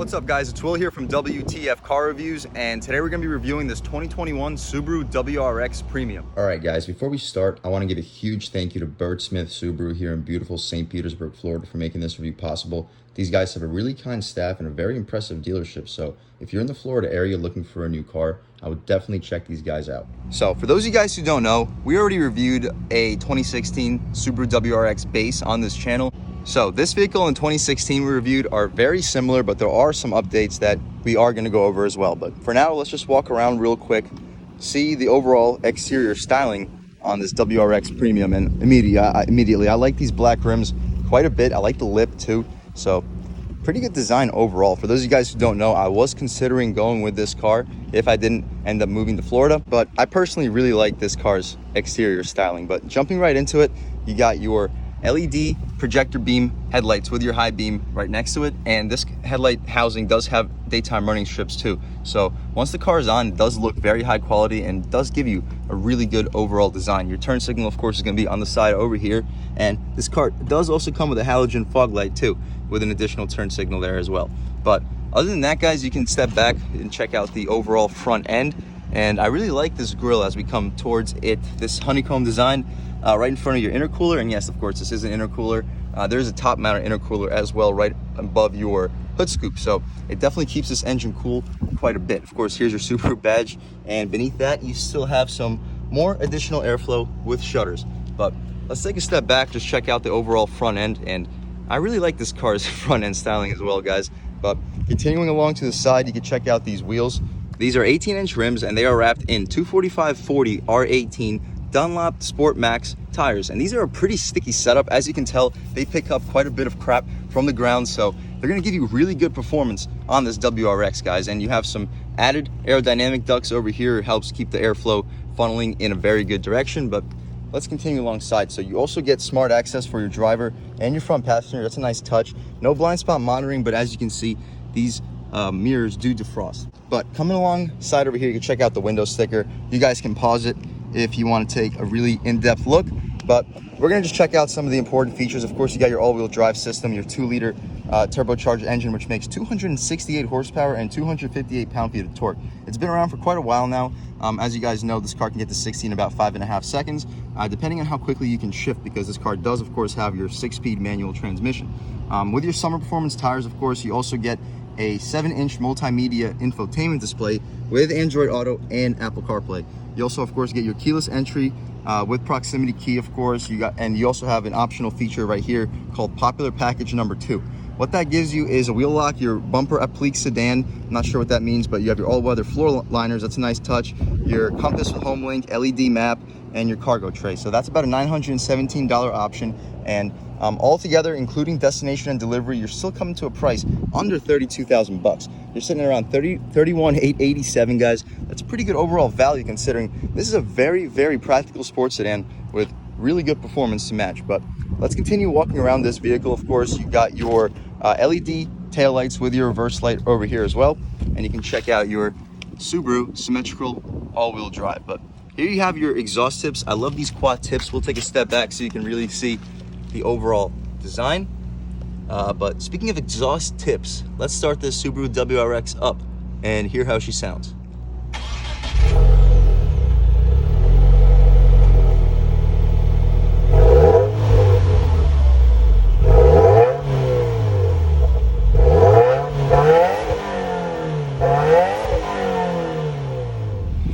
What's up guys, it's Will here from W.T.F Car Reviews, and today we're going to be reviewing this 2021 Subaru WRX Premium. Alright guys, before we start, I want to give a huge thank you to Bert Smith Subaru here in beautiful St. Petersburg, Florida for making this review possible. These guys have a really kind staff and a very impressive dealership, so if you're in the Florida area looking for a new car, I would definitely check these guys out. So for those of you guys who don't know, we already reviewed a 2016 Subaru WRX base on this channel. So this vehicle in 2016 we reviewed are very similar, but there are some updates that we are going to go over as well. But for now, let's just walk around real quick, see the overall exterior styling on this WRX Premium. And immediately, I like these black rims quite a bit. I like the lip too. So pretty good design overall. For those of you guys who don't know, I was considering going with this car if I didn't end up moving to Florida, but I personally really like this car's exterior styling. But jumping right into it, you got your LED projector beam headlights with your high beam right next to it, and this headlight housing does have daytime running strips too. So once the car is on, it does look very high quality and does give you a really good overall design. Your turn signal of course is going to be on the side over here, and this car does also come with a halogen fog light too, with an additional turn signal there as well. But other than that guys, you can step back and check out the overall front end, and I really like this grille as we come towards it. This honeycomb design right in front of your intercooler, and yes, of course, this is an intercooler. There's a top-mounted intercooler as well right above your hood scoop, so it definitely keeps this engine cool quite a bit. Of course, here's your Subaru badge, and beneath that, you still have some more additional airflow with shutters. But let's take a step back, just check out the overall front end, and I really like this car's front end styling as well, guys. But continuing along to the side, you can check out these wheels. These are 18-inch rims, and they are wrapped in 245/40 R18 Dunlop Sport Max tires, and these are a pretty sticky setup. As you can tell, they pick up quite a bit of crap from the ground, so they're going to give you really good performance on this WRX, guys. And you have some added aerodynamic ducts over here. It helps keep the airflow funneling in a very good direction. But let's continue alongside. So you also get smart access for your driver and your front passenger. That's a nice touch. No blind spot monitoring, but as you can see, these mirrors do defrost. But coming alongside over here, you can check out the window sticker. You guys can pause it if you want to take a really in-depth look, but we're going to just check out some of the important features. Of course, you got your all-wheel drive system, your 2-liter turbocharged engine, which makes 268 horsepower and 258 pound-feet of torque. It's been around for quite a while now. As you guys know, this car can get to 60 in about 5.5 seconds, depending on how quickly you can shift, because this car does, of course, have your 6-speed manual transmission. With your summer performance tires, of course, you also get a 7-inch multimedia infotainment display with Android Auto and Apple CarPlay. You also, of course, get your keyless entry with proximity key, of course. And you also have an optional feature right here called Popular Package Number 2. What that gives you is a wheel lock, your bumper applique sedan. I'm not sure what that means, but you have your all-weather floor liners. That's a nice touch. Your compass with home link, LED map, and your cargo tray. So that's about a $917 option. And altogether, including destination and delivery, you're still coming to a price under 32,000 bucks. You're sitting at around 31,887, guys. That's a pretty good overall value, considering this is a very, very practical sports sedan with really good performance to match. But let's continue walking around this vehicle. Of course, you got your LED taillights with your reverse light over here as well, and you can check out your Subaru symmetrical all-wheel drive. But here you have your exhaust tips. I love these quad tips. We'll take a step back so you can really see the overall design. But speaking of exhaust tips, let's start this Subaru WRX up and hear how she sounds.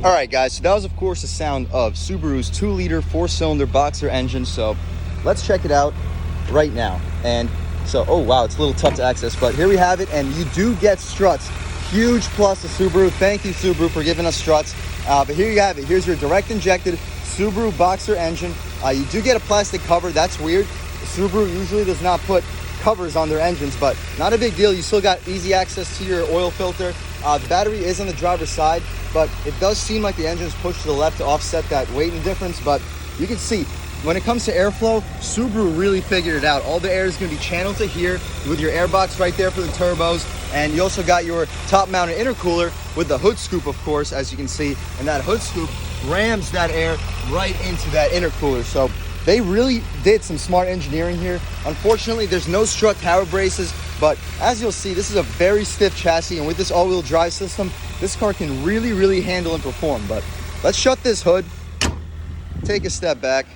All right, guys, so that was, of course, the sound of Subaru's 2-liter 4-cylinder boxer engine. So let's check it out right now. And so, oh wow, it's a little tough to access, but here we have it, and you do get struts. Huge plus to Subaru. Thank you, Subaru, for giving us struts. But here you have it. Here's your direct injected Subaru boxer engine. You do get a plastic cover. That's weird. Subaru usually does not put covers on their engines, but not a big deal. You still got easy access to your oil filter. The battery is on the driver's side, but it does seem like the engine is pushed to the left to offset that weight and difference. But you can see, when it comes to airflow, Subaru really figured it out. All the air is going to be channeled to here with your air box right there for the turbos. And you also got your top-mounted intercooler with the hood scoop, of course, as you can see. And that hood scoop rams that air right into that intercooler. So they really did some smart engineering here. Unfortunately, there's no strut tower braces But as you'll see, this is a very stiff chassis, and with this all-wheel drive system, this car can really handle and perform. But let's shut this hood, take a step back,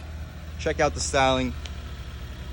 check out the styling,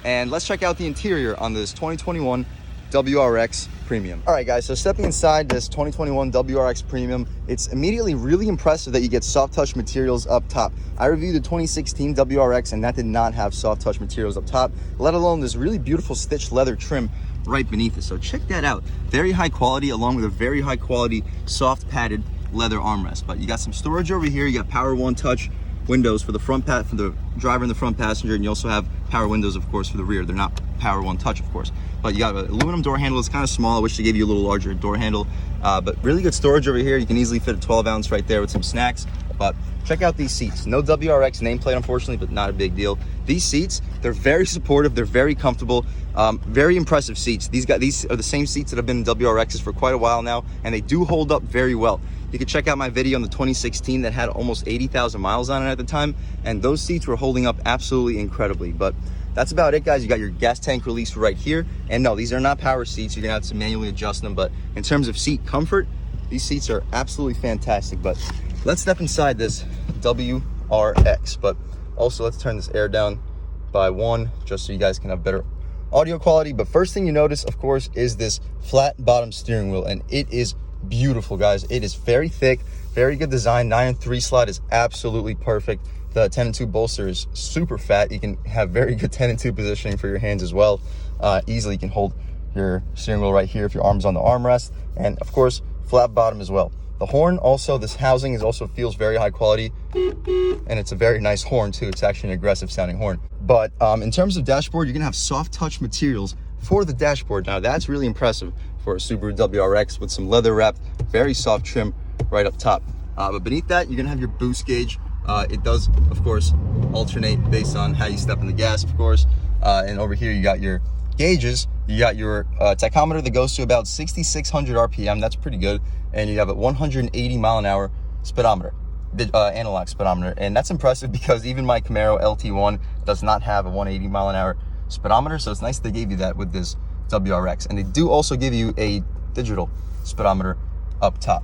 and let's check out the interior on this 2021 WRX Premium. All right, guys, so stepping inside this 2021 WRX Premium, it's immediately really impressive that you get soft touch materials up top. I reviewed the 2016 WRX, and that did not have soft touch materials up top, let alone this really beautiful stitched leather trim right beneath it. So check that out. Very high quality, along with a very high quality soft padded leather armrest. But you got some storage over here. You got power one touch windows for the front for the driver and the front passenger, and you also have power windows, of course, for the rear. They're not power one touch, of course, but you got an aluminum door handle. It's kind of small. I wish they gave you a little larger door handle, but really good storage over here. You can easily fit a 12 ounce right there with some snacks. But check out these seats. No WRX nameplate, unfortunately, but not a big deal. These seats, they're very supportive. They're very comfortable. Very impressive seats. These are the same seats that have been in WRXs for quite a while now, and they do hold up very well. You can check out my video on the 2016 that had almost 80,000 miles on it at the time, and those seats were holding up absolutely incredibly. But that's about it, guys. You got your gas tank release right here, and no, these are not power seats. You're gonna have to manually adjust them, but in terms of seat comfort, these seats are absolutely fantastic. But let's step inside this WRX, but also let's turn this air down by 1 just so you guys can have better audio quality. But first thing you notice, of course, is this flat bottom steering wheel, and it is beautiful, guys. It is very thick, very good design. 9-3 slot is absolutely perfect. The 10-2 bolster is super fat. You can have very good 10-2 positioning for your hands as well. Easily you can hold your steering wheel right here if your arm's on the armrest, and of course flat bottom as well. The horn also, this housing is also feels very high quality, and it's a very nice horn too. It's actually an aggressive sounding horn. But in terms of dashboard, you're gonna have soft touch materials for the dashboard. Now that's really impressive for a Subaru WRX with some leather wrapped, very soft trim right up top. But beneath that, you're gonna have your boost gauge. It does, of course, alternate based on how you step in the gas, of course. And over here, you got your gauges. You got your tachometer that goes to about 6,600 RPM. That's pretty good. And you have a 180 mile an hour speedometer, analog speedometer. And that's impressive because even my Camaro LT1 does not have a 180 mile an hour speedometer. So it's nice they gave you that with this WRX. And they do also give you a digital speedometer up top.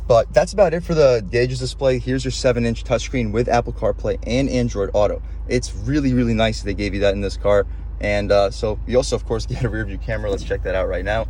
But that's about it for the gauges display. Here's your 7-inch touchscreen with Apple CarPlay and Android Auto. It's really nice that they gave you that in this car. And so you also, of course, get a rear view camera. Let's check that out right now.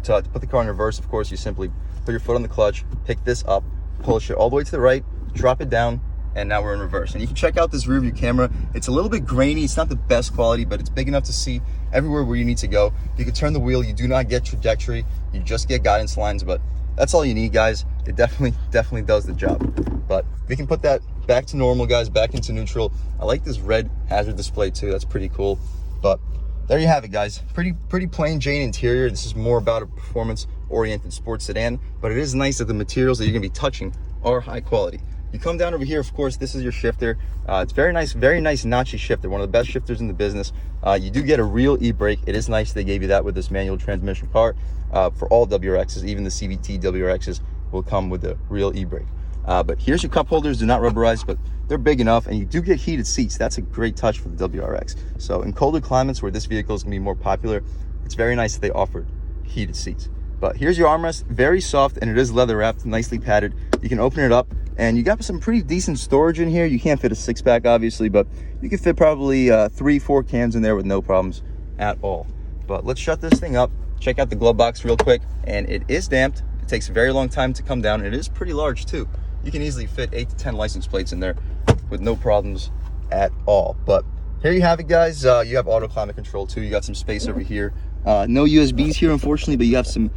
To put the car in reverse, of course, you simply put your foot on the clutch, pick this up, push it all the way to the right, drop it down, and now we're in reverse. And you can check out this rear view camera. It's a little bit grainy. It's not the best quality, but it's big enough to see everywhere where you need to go. You can turn the wheel. You do not get trajectory. You just get guidance lines, but that's all you need, guys. It definitely does the job. But we can put that back to normal, guys, back into neutral. I like this red hazard display too. That's pretty cool. But there you have it, guys. Pretty plain Jane interior. This is more about a performance oriented sports sedan, but it is nice that the materials that you're gonna be touching are high quality. You come down over here, of course, this is your shifter. It's very nice notchy shifter, one of the best shifters in the business. You do get a real e-brake. It is nice they gave you that with this manual transmission car. For all WRXs, even the CVT WRXs will come with a real e-brake. But here's your cup holders. They're not rubberized, but they're big enough, and you do get heated seats. That's a great touch for the WRX. So in colder climates where this vehicle is gonna be more popular, it's very nice that they offered heated seats. But here's your armrest, very soft, and it is leather wrapped, nicely padded. You can open it up, and you got some pretty decent storage in here. You can't fit a 6-pack, obviously, but you can fit probably 3-4 cans in there with no problems at all. But let's shut this thing up, check out the glove box real quick, and it is damped. It takes a very long time to come down, and it is pretty large too. You can easily fit 8 to 10 license plates in there with no problems at all. But here you have it, guys. You have auto climate control too. You got some space over here. No USBs here, unfortunately, but you have some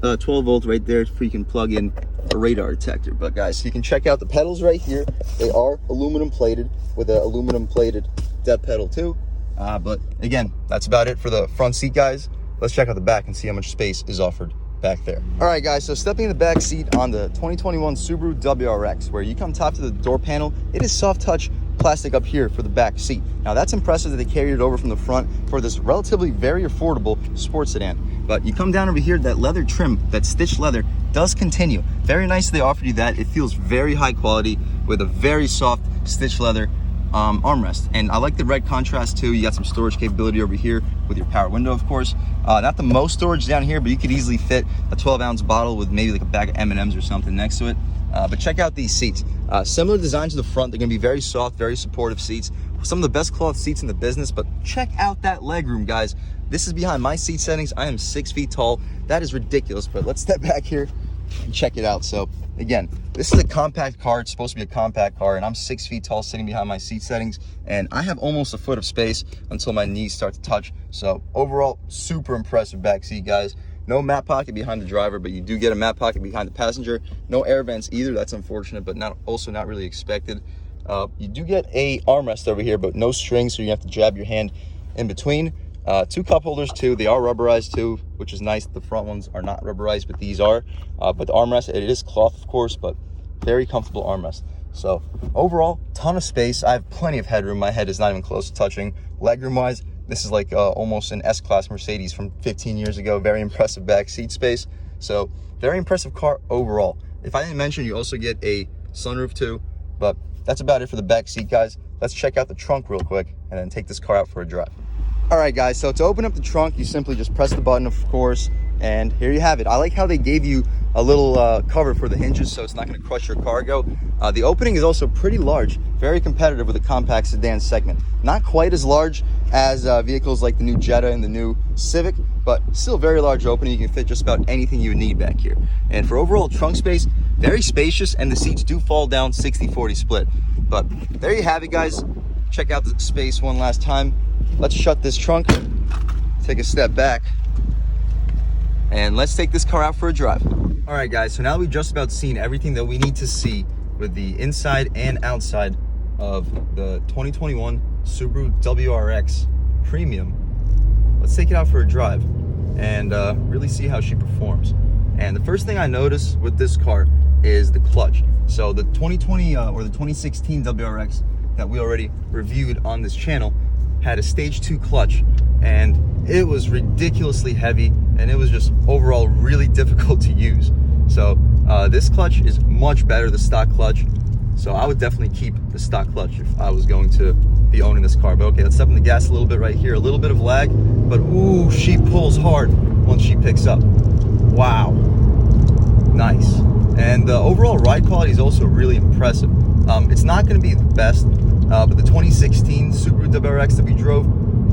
12 volt right there so you can plug in a radar detector. But guys, you can check out the pedals right here. They are aluminum plated with an aluminum plated depth pedal too. But again, that's about it for the front seat, guys. Let's check out the back and see how much space is offered back there. All right, guys, so stepping in the back seat on the 2021 Subaru WRX, where you come top to the door panel, it is soft touch plastic up here for the back seat. Now that's impressive that they carried it over from the front for this relatively very affordable sports sedan. But you come down over here, that leather trim, that stitched leather does continue. Very nice they offered you that. It feels very high quality with a very soft stitched leather armrest, and I like the red contrast too. You got some storage capability over here with your power window, of course. Not the most storage down here, but you could easily fit a 12-ounce bottle with maybe like a bag of M&Ms or something next to it. But check out these seats. Similar design to the front. They're gonna be very soft, very supportive seats. Some of the best cloth seats in the business, but check out that legroom, guys. This is behind my seat settings. I am 6 feet tall. That is ridiculous, but let's step back here and check it out. So again, this is a compact car. It's supposed to be a compact car, and I'm 6 feet tall sitting behind my seat settings, and I have almost a foot of space until my knees start to touch. So overall, super impressive back seat, guys. No mat pocket behind the driver, but you do get a mat pocket behind the passenger. No air vents either. That's unfortunate, but also not really expected. You do get a armrest over here, but no strings, so you have to jab your hand in between. 2 cup holders too. They are rubberized too, which is nice. The front ones are not rubberized, but these are. But the armrest, it is cloth, of course, but very comfortable armrest. So overall, ton of space. I have plenty of headroom. My head is not even close to touching. Legroom wise, this is like almost an S-Class Mercedes from 15 years ago. Very impressive back seat space. So very impressive car overall. If I didn't mention, you also get a sunroof too, but that's about it for the back seat, guys. Let's check out the trunk real quick and then take this car out for a drive. All right, guys, so to open up the trunk, you simply just press the button, of course, and here you have it. I like how they gave you a little cover for the hinges so it's not going to crush your cargo. The opening is also pretty large, very competitive with the compact sedan segment. Not quite as large as vehicles like the new Jetta and the new Civic, but still very large opening. You can fit just about anything you need back here. And for overall trunk space, very spacious, and the seats do fall down 60-40 split. But there you have it, guys. Check out the space one last time. Let's shut this trunk, take a step back, and let's take this car out for a drive. All right, guys, so now we've just about seen everything that we need to see with the inside and outside of the 2021 Subaru WRX Premium. Let's take it out for a drive and really see how she performs. And the first thing I noticed with this car is the clutch. So the 2020 or the 2016 WRX that we already reviewed on this channel had a stage 2 clutch, and it was ridiculously heavy, and it was just overall really difficult to use. So this clutch is much better, the stock clutch. So I would definitely keep the stock clutch if I was going to be owning this car. But okay, let's step on the gas a little bit right here. A little bit of lag, but ooh, she pulls hard once she picks up. Wow, nice. And the overall ride quality is also really impressive. It's not going to be the best, but the 2016 Subaru WRX that we drove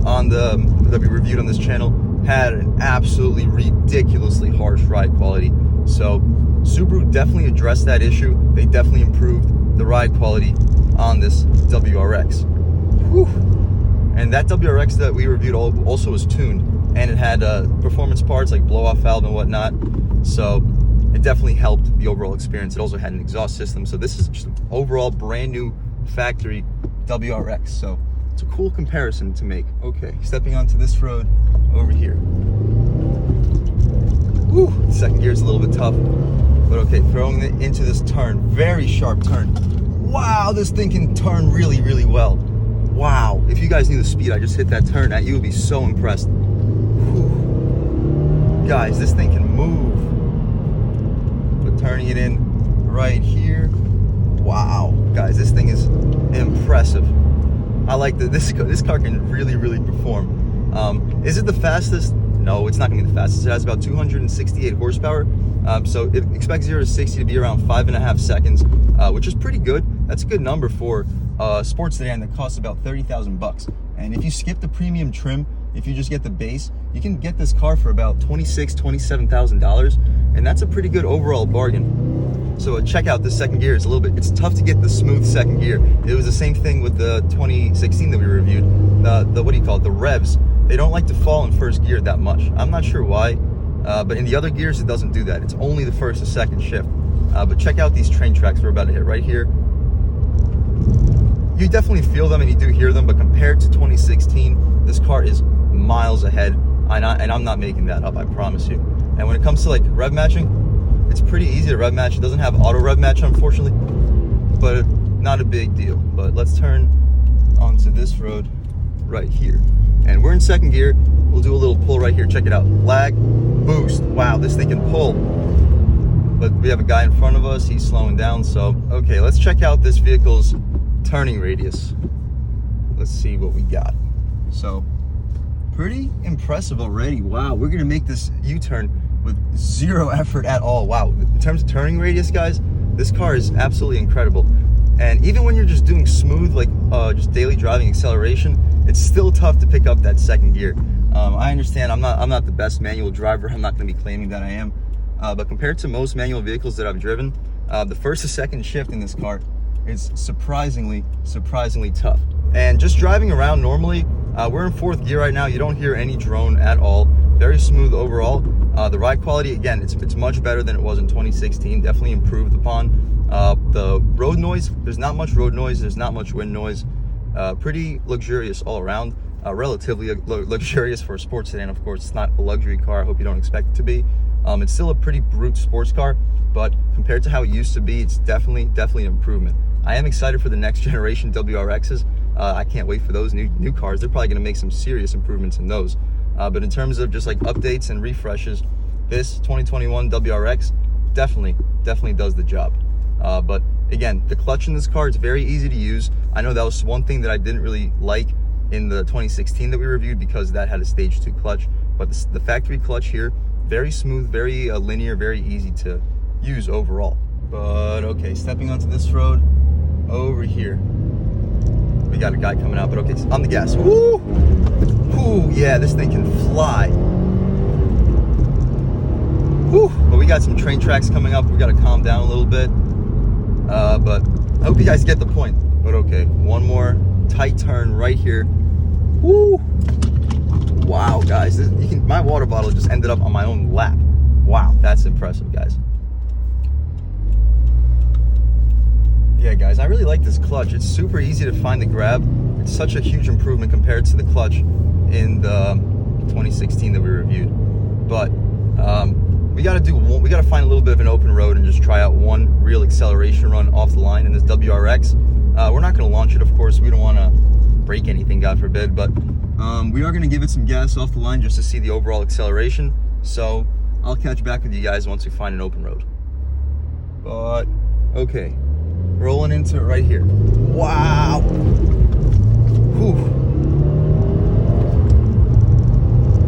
on that we reviewed on this channel had an absolutely ridiculously harsh ride quality. So Subaru definitely addressed that issue. They definitely improved the ride quality on this WRX. Whew. And that WRX that we reviewed also was tuned, and it had performance parts like blow-off valve and whatnot. So it definitely helped the overall experience. It also had an exhaust system. So this is just an overall brand new factory WRX. So it's a cool comparison to make. Okay, stepping onto this road over here. Whew, second gear is a little bit tough, but okay, throwing it into this turn, very sharp turn. Wow, this thing can turn really, really well. Wow, if you guys knew the speed I just hit that turn at, you would be so impressed. Whew. Guys, this thing can move. But turning it in right here, wow, guys, this thing is impressive. I like that this car can really, really perform. Is it the fastest? No, it's not gonna be the fastest. It has about 268 horsepower. So it expects 0 to 60 to be around 5.5 seconds, which is pretty good. That's a good number for a sports sedan that costs about 30,000 bucks. And if you skip the premium trim, if you just get the base, you can get this car for about $27,000, and that's a pretty good overall bargain. So check out this second gear. It's tough to get the smooth second gear. It was the same thing with the 2016 that we reviewed. The what do you call it? The revs. They don't like to fall in first gear that much. I'm not sure why, but in the other gears it doesn't do that. It's only the first and second shift. But check out these train tracks we're about to hit right here. You definitely feel them and you do hear them, but compared to 2016, this car is miles ahead. And I'm not making that up, I promise you. And when it comes to like rev matching, it's pretty easy to rev match. It doesn't have auto rev match, unfortunately, but not a big deal. But let's turn onto this road right here. And we're in second gear. We'll do a little pull right here. Check it out. Lag, boost. Wow, this thing can pull. But we have a guy in front of us. He's slowing down. So, okay, let's check out this vehicle's turning radius. let's see what we got. So pretty impressive already. Wow, we're gonna make this U-turn with zero effort at all. Wow, in terms of turning radius, guys, this car is absolutely incredible. And even when you're just doing smooth, like just daily driving acceleration, it's still tough to pick up that second gear. I understand I'm not the best manual driver. I'm not gonna be claiming that I am. But compared to most manual vehicles that I've driven, the first to second shift in this car is surprisingly tough. And just driving around normally, we're in fourth gear right now. You don't hear any drone at all. Very smooth overall. The ride quality, again, it's much better than it was in 2016. Definitely improved upon. The road noise, there's not much road noise. There's not much wind noise. Pretty luxurious all around. Relatively luxurious for a sports sedan. Of course, it's not a luxury car. I hope you don't expect it to be. It's still a pretty brute sports car, but compared to how it used to be, it's definitely an improvement. I am excited for the next generation WRXs. I can't wait for those new cars. They're probably going to make some serious improvements in those. But in terms of just like updates and refreshes, this 2021 WRX definitely does the job. But again, the clutch in this car is very easy to use. I know that was one thing that I didn't really like in the 2016 that we reviewed, because that had a stage 2 clutch. But the factory clutch here, very smooth, very linear, very easy to use overall. But okay, stepping onto this road over here, we got a guy coming out, but okay, on the gas. Woo! Ooh, yeah, this thing can fly. Woo! But we got some train tracks coming up. We got to calm down a little bit. But I hope you guys get the point. But okay, one more tight turn right here. Woo! Wow, guys, my water bottle just ended up on my own lap. Wow, that's impressive, guys. Yeah, guys, I really like this clutch. It's super easy to find the grab. It's such a huge improvement compared to the clutch in the 2016 that we reviewed. But we gotta find a little bit of an open road and just try out one real acceleration run off the line in this WRX. We're not gonna launch it, of course. We don't want to break anything, God forbid, but we are gonna give it some gas off the line just to see the overall acceleration. So I'll catch back with you guys once we find an open road. But okay, rolling into it right here. Wow. Whew.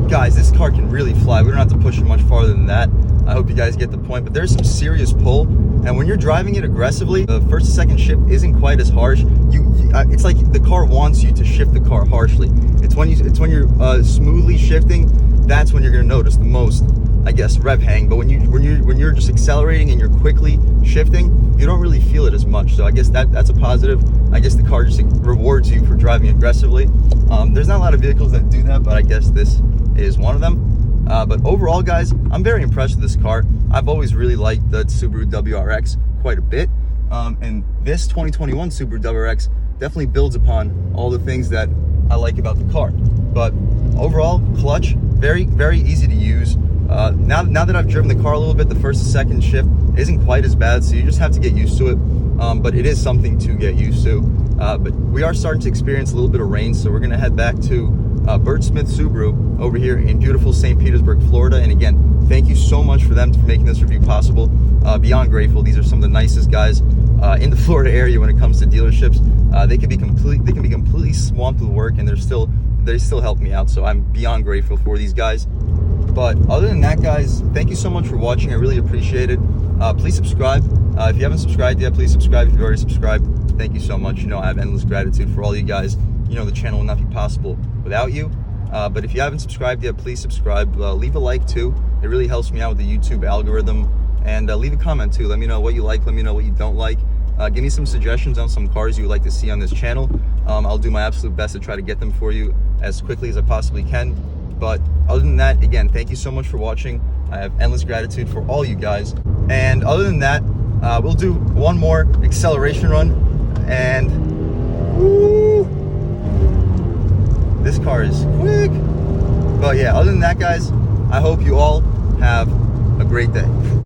Guys, this car can really fly. We don't have to push it much farther than that. I hope you guys get the point, but there's some serious pull. And when you're driving it aggressively, the first to second shift isn't quite as harsh. It's like the car wants you to shift the car harshly. It's when you're smoothly shifting, that's when you're gonna notice the most, I guess, rev hang. But when you're just accelerating and you're quickly shifting, you don't really feel it as much. So I guess that's a positive. I guess the car just rewards you for driving aggressively. There's not a lot of vehicles that do that, but I guess this is one of them. But overall, guys, I'm very impressed with this car. I've always really liked the Subaru WRX quite a bit. And this 2021 Subaru WRX definitely builds upon all the things that I like about the car. But overall, clutch, very easy to use. Now that I've driven the car a little bit, the first and second shift isn't quite as bad, so you just have to get used to it. But it is something to get used to. But we are starting to experience a little bit of rain, so we're gonna head back to Bert Smith Subaru over here in beautiful St. Petersburg, Florida. And again, thank you so much for them for making this review possible. Beyond grateful. These are some of the nicest guys in the Florida area when it comes to dealerships. They can be completely swamped with work, and they still help me out. So I'm beyond grateful for these guys. But other than that, guys, thank you so much for watching. I really appreciate it. Please subscribe. If you haven't subscribed yet, please subscribe. If you've already subscribed, thank you so much. You know, I have endless gratitude for all you guys. You know, the channel will not be possible without you. But if you haven't subscribed yet, please subscribe. Leave a like too. It really helps me out with the YouTube algorithm. And leave a comment too. Let me know what you like. Let me know what you don't like. Give me some suggestions on some cars you would like to see on this channel. I'll do my absolute best to try to get them for you as quickly as I possibly can. But other than that, again, thank you so much for watching. I have endless gratitude for all you guys. And other than that, we'll do one more acceleration run. And woo, this car is quick. But yeah, other than that, guys, I hope you all have a great day.